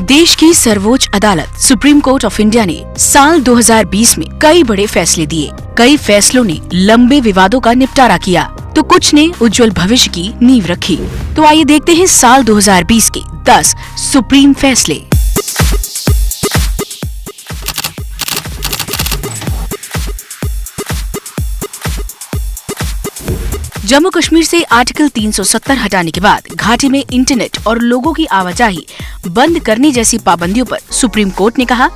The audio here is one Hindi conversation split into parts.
देश की सर्वोच्च अदालत सुप्रीम कोर्ट ऑफ इंडिया ने साल 2020 में कई बड़े फैसले दिए। कई फैसलों ने लंबे विवादों का निपटारा किया तो कुछ ने उज्जवल भविष्य की नींव रखी। तो आइए देखते हैं साल 2020 के 10 सुप्रीम फैसले। जम्मू कश्मीर से आर्टिकल 370 हटाने के बाद घाटी में इंटरनेट और लोगों की आवाजाही बंद करने जैसी पाबंदियों पर सुप्रीम कोर्ट ने कहा,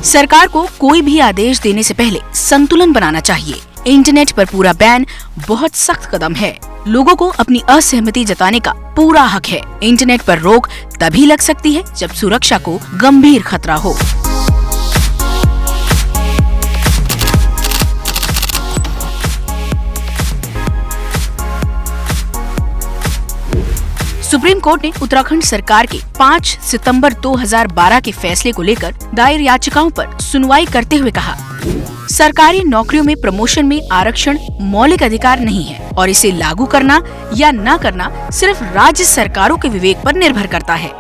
सरकार को कोई भी आदेश देने से पहले संतुलन बनाना चाहिए। इंटरनेट पर पूरा बैन बहुत सख्त कदम है। लोगों को अपनी असहमति जताने का पूरा हक है। इंटरनेट पर रोक तभी लग सकती है जब सुरक्षा को गंभीर खतरा हो। सुप्रीम कोर्ट ने उत्तराखंड सरकार के 5 सितंबर 2012 के फैसले को लेकर दायर याचिकाओं पर सुनवाई करते हुए कहा, सरकारी नौकरियों में प्रमोशन में आरक्षण मौलिक अधिकार नहीं है और इसे लागू करना या न करना सिर्फ राज्य सरकारों के विवेक पर निर्भर करता है।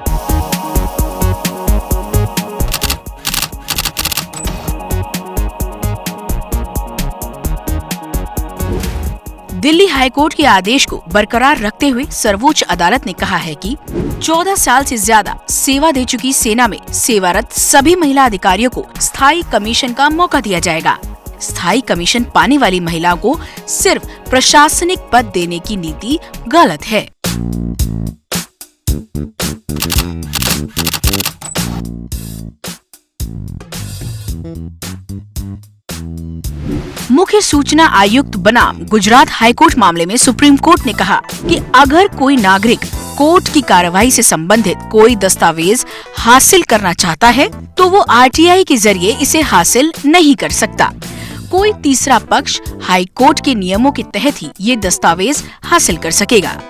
दिल्ली हाईकोर्ट के आदेश को बरकरार रखते हुए सर्वोच्च अदालत ने कहा है कि 14 साल से ज्यादा सेवा दे चुकी सेना में सेवारत सभी महिला अधिकारियों को स्थायी कमीशन का मौका दिया जाएगा। स्थायी कमीशन पाने वाली महिलाओं को सिर्फ प्रशासनिक पद देने की नीति गलत है। मुख्य सूचना आयुक्त बनाम गुजरात हाईकोर्ट मामले में सुप्रीम कोर्ट ने कहा कि अगर कोई नागरिक कोर्ट की कार्रवाई से संबंधित कोई दस्तावेज हासिल करना चाहता है तो वो आरटीआई के जरिए इसे हासिल नहीं कर सकता। कोई तीसरा पक्ष हाईकोर्ट के नियमों के तहत ही ये दस्तावेज हासिल कर सकेगा।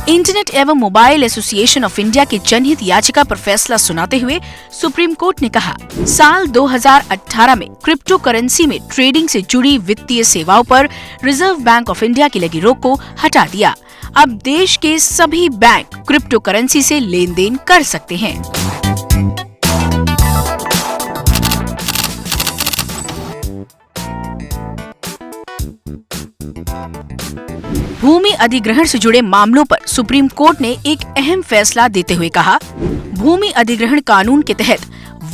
इंटरनेट एवं मोबाइल एसोसिएशन ऑफ इंडिया की जनहित याचिका पर फैसला सुनाते हुए सुप्रीम कोर्ट ने कहा, साल 2018 में क्रिप्टो करेंसी में ट्रेडिंग से जुड़ी वित्तीय सेवाओं पर रिजर्व बैंक ऑफ इंडिया की लगी रोक को हटा दिया। अब देश के सभी बैंक क्रिप्टो करेंसी से लेन देन कर सकते हैं। भूमि अधिग्रहण से जुड़े मामलों पर सुप्रीम कोर्ट ने एक अहम फैसला देते हुए कहा, भूमि अधिग्रहण कानून के तहत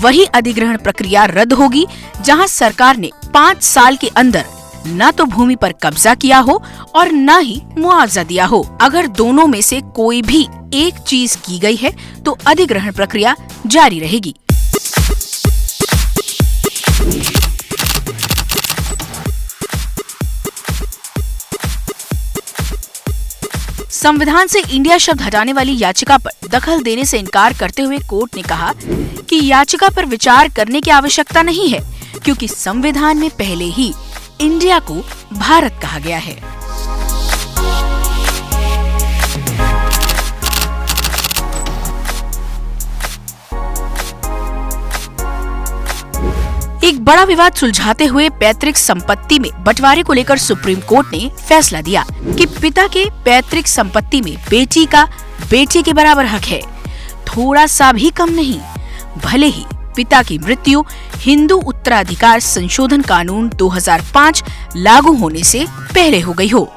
वही अधिग्रहण प्रक्रिया रद्द होगी जहां सरकार ने 5 साल के अंदर न तो भूमि पर कब्जा किया हो और न ही मुआवजा दिया हो। अगर दोनों में से कोई भी एक चीज की गई है तो अधिग्रहण प्रक्रिया जारी रहेगी। संविधान से इंडिया शब्द हटाने वाली याचिका पर दखल देने से इनकार करते हुए कोर्ट ने कहा कि याचिका पर विचार करने की आवश्यकता नहीं है क्योंकि संविधान में पहले ही इंडिया को भारत कहा गया है। एक बड़ा विवाद सुलझाते हुए पैतृक संपत्ति में बंटवारे को लेकर सुप्रीम कोर्ट ने फैसला दिया कि पिता के पैतृक संपत्ति में बेटी का बेटे के बराबर हक है, थोड़ा सा भी कम नहीं, भले ही पिता की मृत्यु हिंदू उत्तराधिकार संशोधन कानून 2005 लागू होने से पहले हो गई हो।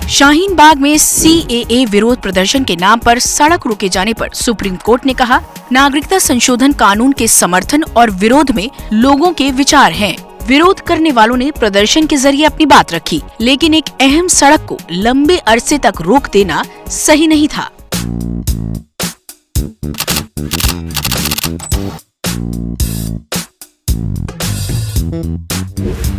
शाहीन बाग में CAA विरोध प्रदर्शन के नाम पर सड़क रोके जाने पर सुप्रीम कोर्ट ने कहा, नागरिकता संशोधन कानून के समर्थन और विरोध में लोगों के विचार हैं। विरोध करने वालों ने प्रदर्शन के जरिए अपनी बात रखी, लेकिन एक अहम सड़क को लंबे अरसे तक रोक देना सही नहीं था।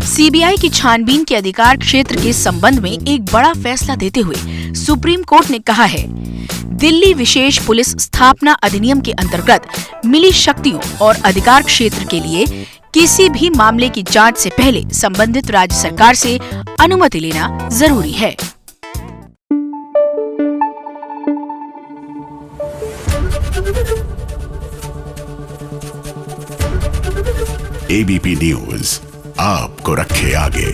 सीबीआई की छानबीन के अधिकार क्षेत्र के संबंध में एक बड़ा फैसला देते हुए सुप्रीम कोर्ट ने कहा है, दिल्ली विशेष पुलिस स्थापना अधिनियम के अंतर्गत मिली शक्तियों और अधिकार क्षेत्र के लिए किसी भी मामले की जांच से पहले संबंधित राज्य सरकार से अनुमति लेना जरूरी है। एबीपी न्यूज आपको रखे आगे।